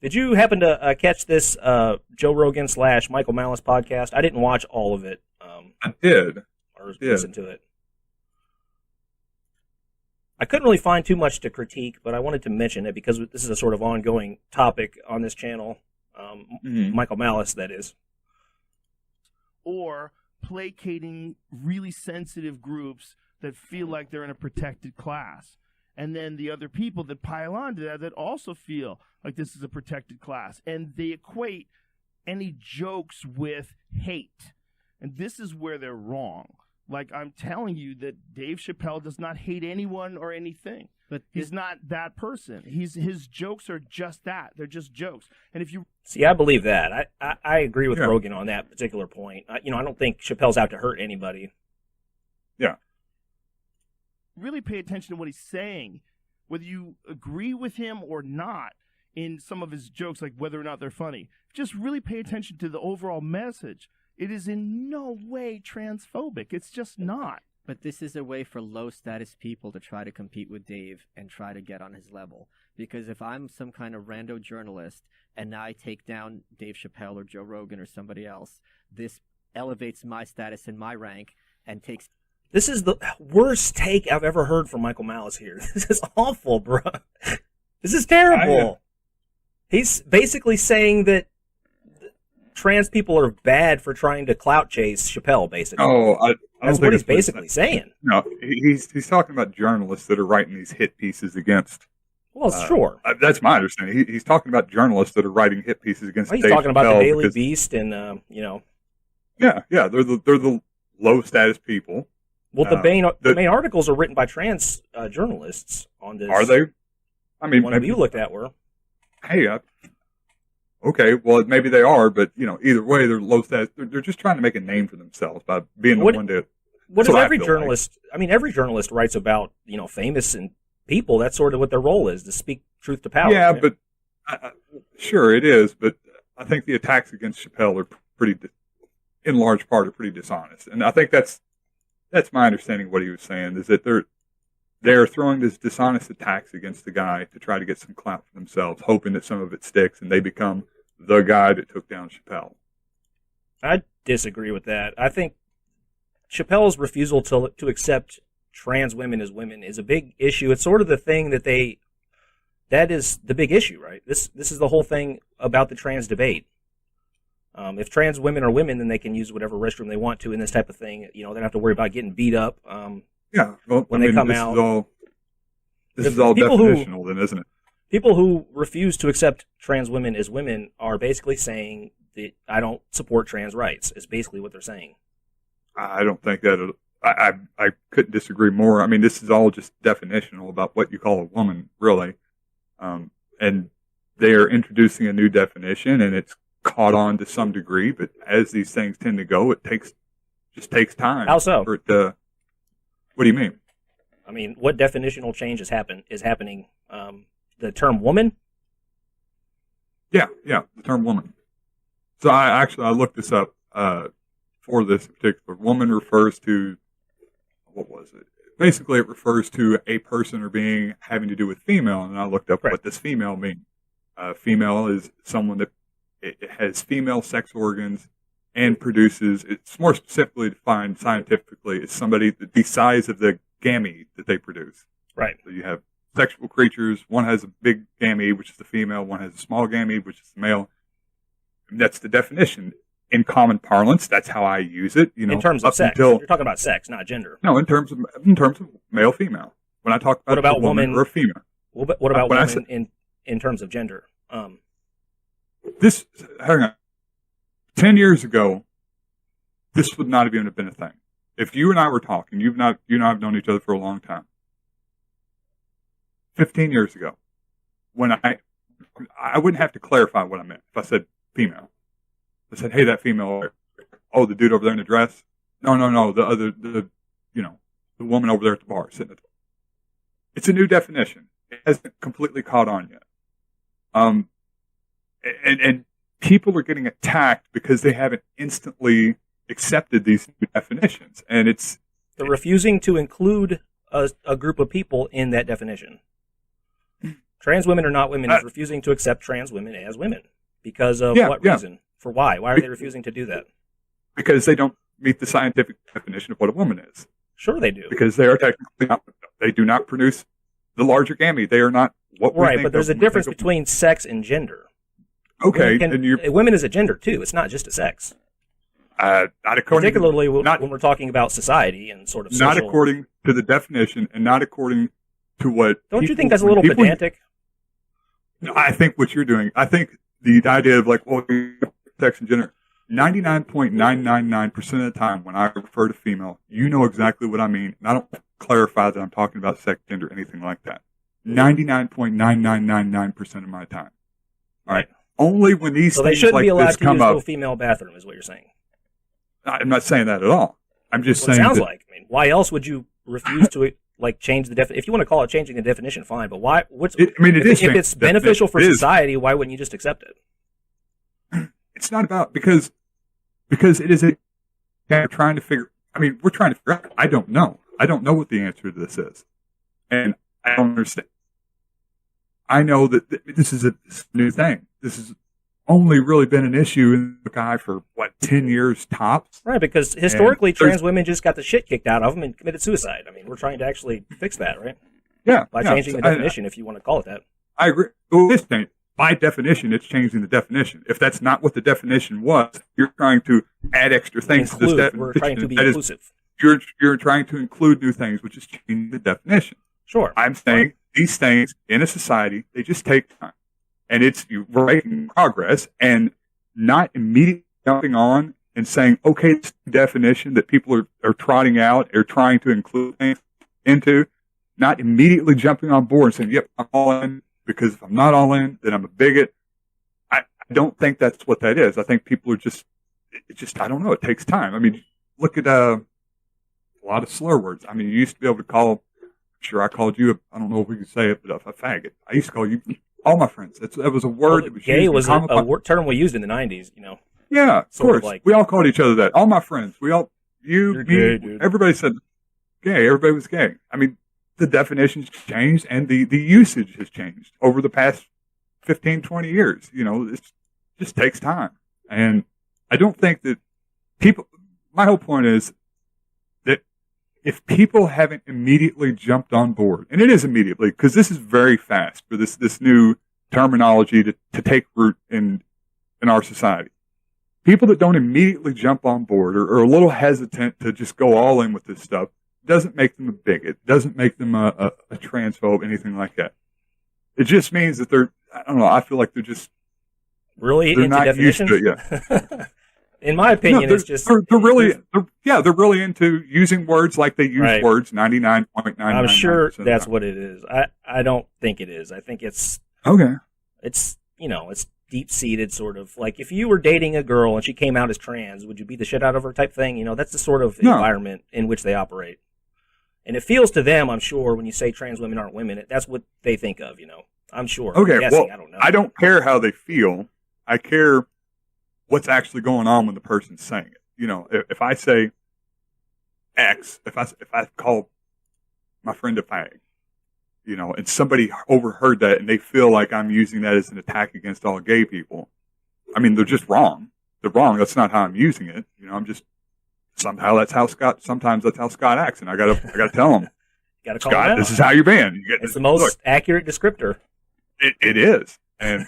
Did you happen to catch this Joe Rogan / Michael Malice podcast? I didn't watch all of it. I did. Or listen to it. I couldn't really find too much to critique, but I wanted to mention it because this is a sort of ongoing topic on this channel. Michael Malice, that is. Or placating really sensitive groups that feel like they're in a protected class. And then the other people that pile onto that also feel like this is a protected class. And they equate any jokes with hate. And this is where they're wrong. Like, I'm telling you that Dave Chappelle does not hate anyone or anything. But he's not that person. His jokes are just that. They're just jokes. And if you see, I believe that. I agree with Rogan on that particular point. I don't think Chappelle's out to hurt anybody. Yeah. Really pay attention to what he's saying, whether you agree with him or not in some of his jokes, like whether or not they're funny. Just really pay attention to the overall message. It is in no way transphobic. It's just not. But this is a way for low-status people to try to compete with Dave and try to get on his level. Because if I'm some kind of rando journalist and I take down Dave Chappelle or Joe Rogan or somebody else, this elevates my status and my rank and takes... This is the worst take I've ever heard from Michael Malice here. This is awful, bro. This is terrible. He's basically saying that trans people are bad for trying to clout chase Chappelle, basically. That's what he's basically saying. No, he's talking about journalists that are writing these hit pieces against. Well, sure. That's my understanding. He's talking about journalists that are writing hit pieces against. Well, he's Dave talking about Chappelle the Daily Beast and Yeah, they're the low status people. Well, the main articles are written by trans journalists on this. Are they? I mean, one of you looked at were. Hey, okay, well, maybe they are, but either way, they're low status. They're just trying to make a name for themselves by being the one to. What does every journalist? Like. I mean, every journalist writes about famous and people. That's sort of what their role is, to speak truth to power. Yeah, but sure it is. But I think the attacks against Chappelle are pretty, in large part, are pretty dishonest, and I think that's my understanding of what he was saying, is that they're throwing these dishonest attacks against the guy to try to get some clout for themselves, hoping that some of it sticks and they become the guy that took down Chappelle. I disagree with that. I think Chappelle's refusal to accept trans women as women is a big issue. It's sort of the thing that is the big issue, right? This is the whole thing about the trans debate. If trans women are women, then they can use whatever restroom they want to in this type of thing. They don't have to worry about getting beat up. When they come out. This is all definitional, then, isn't it? People who refuse to accept trans women as women are basically saying that I don't support trans rights, is basically what they're saying. I don't think that. I couldn't disagree more. I mean, this is all just definitional about what you call a woman, really. And they are introducing a new definition, and it's caught on to some degree, but as these things tend to go, it just takes time. How so? For it to, what do you mean? I mean, what definitional change is happening? The term woman? Yeah, the term woman. So I looked this up for this particular. Woman refers to, what was it? Basically, it refers to a person or being having to do with female, and I looked up what does female mean. Female is someone that it has female sex organs and produces, it's more specifically defined scientifically, as somebody the size of the gamete that they produce. Right. So you have sexual creatures, one has a big gamete, which is the female, one has a small gamete, which is the male. And that's the definition. In common parlance, that's how I use it. In terms of sex. You're talking about sex, not gender. No, in terms of male, female. When I talk about, a woman or a female. What about women in terms of gender? Hang on. 10 years ago, this would not have even been a thing. If you and I were talking, you and I have known each other for a long time. 15 years ago, when I wouldn't have to clarify what I meant. If I said female, I said, hey, that female, oh, the dude over there in the dress? No, the woman over there at the bar sitting at the bar. It's a new definition. It hasn't completely caught on yet. And people are getting attacked because they haven't instantly accepted these new definitions. And they're refusing to include a group of people in that definition. Trans women are not women is refusing to accept trans women as women. Because of what reason? For why? Why are they refusing to do that? Because they don't meet the scientific definition of what a woman is. Sure they do. Because they are technically not, they do not produce the larger gamete. They are not what we think but there's a difference between sex and gender. Okay. Women is a gender, too. It's not just a sex. Not according Particularly when we're talking about society and sort of social. Not according to the definition and not according to what... Don't you think that's a little pedantic? No, I think what you're doing, I think the idea of sex and gender, 99.999% of the time when I refer to female, you know exactly what I mean. And I don't clarify that I'm talking about sex, gender, anything like that. 99.9999% of my time. All right. Only when these so things they shouldn't like be allowed this to come use up. no female bathroom, is what you're saying. I'm not saying that at all. I'm just saying. It sounds like. I mean, why else would you refuse to change the definition? If you want to call it changing the definition, fine. But why? If it's beneficial for society, why wouldn't you just accept it? It's not about because it is a trying to figure. I mean, we're trying to figure out. I don't know. I don't know what the answer to this is, and I don't understand. I know that this is a new thing. This has only really been an issue in the guy for 10 years tops. Right, because historically, trans women just got the shit kicked out of them and committed suicide. I mean, we're trying to actually fix that, right? Yeah, by changing the definition, if you want to call it that. I agree. Well, this thing, by definition, it's changing the definition. If that's not what the definition was, you're trying to add extra things to this definition. We're trying to be inclusive. You're trying to include new things, which is changing the definition. Sure. I'm saying these things in a society, they just take time. And we're making progress and not immediately jumping on and saying, okay, it's the definition that people are trotting out or trying to include things into, not immediately jumping on board and saying, yep, I'm all in, because if I'm not all in, then I'm a bigot. I don't think that's what that is. I think people are I don't know, it takes time. I mean, look at a lot of slur words. I mean, you used to be able to call, sure, I called you, I don't know if we can say it, but a faggot. I used to call you all my friends. It was a word that was gay used. Was a term we used in the 90s, you know. Yeah, of course. We all called each other that. All my friends. You're me, gay, dude. Everybody said gay. Everybody was gay. I mean, the definition's changed and the usage has changed over the past 15, 20 years. You know, it just takes time. And I don't think that my whole point is that if people haven't immediately jumped on board, and it is immediately, because this is very fast for this new terminology to take root in our society. People that don't immediately jump on board or are a little hesitant to just go all in with this stuff doesn't make them a bigot, doesn't make them a transphobe, anything like that. It just means that I don't know, I feel like they're just really they're into not definitions? used to it yet. In my opinion, it's just they're really into using words like they use words 99.999%. I'm sure that's what it is. I don't think it is. I think it's okay. It's it's deep-seated sort of like if you were dating a girl and she came out as trans, would you beat the shit out of her type thing? That's the sort of environment in which they operate. And it feels to them, I'm sure, when you say trans women aren't women, that's what they think of, I'm sure. Okay, I'm guessing, well, I don't know. I don't care how they feel. I care what's actually going on when the person's saying it. If I say X, if I call my friend a fag, and somebody overheard that and they feel like I'm using that as an attack against all gay people, I mean, they're just wrong. They're wrong. That's not how I'm using it. I'm just, sometimes that's how Scott acts, and I gotta tell him, gotta call Scott, him out. This is how you're being. It's the most accurate descriptor. It is. And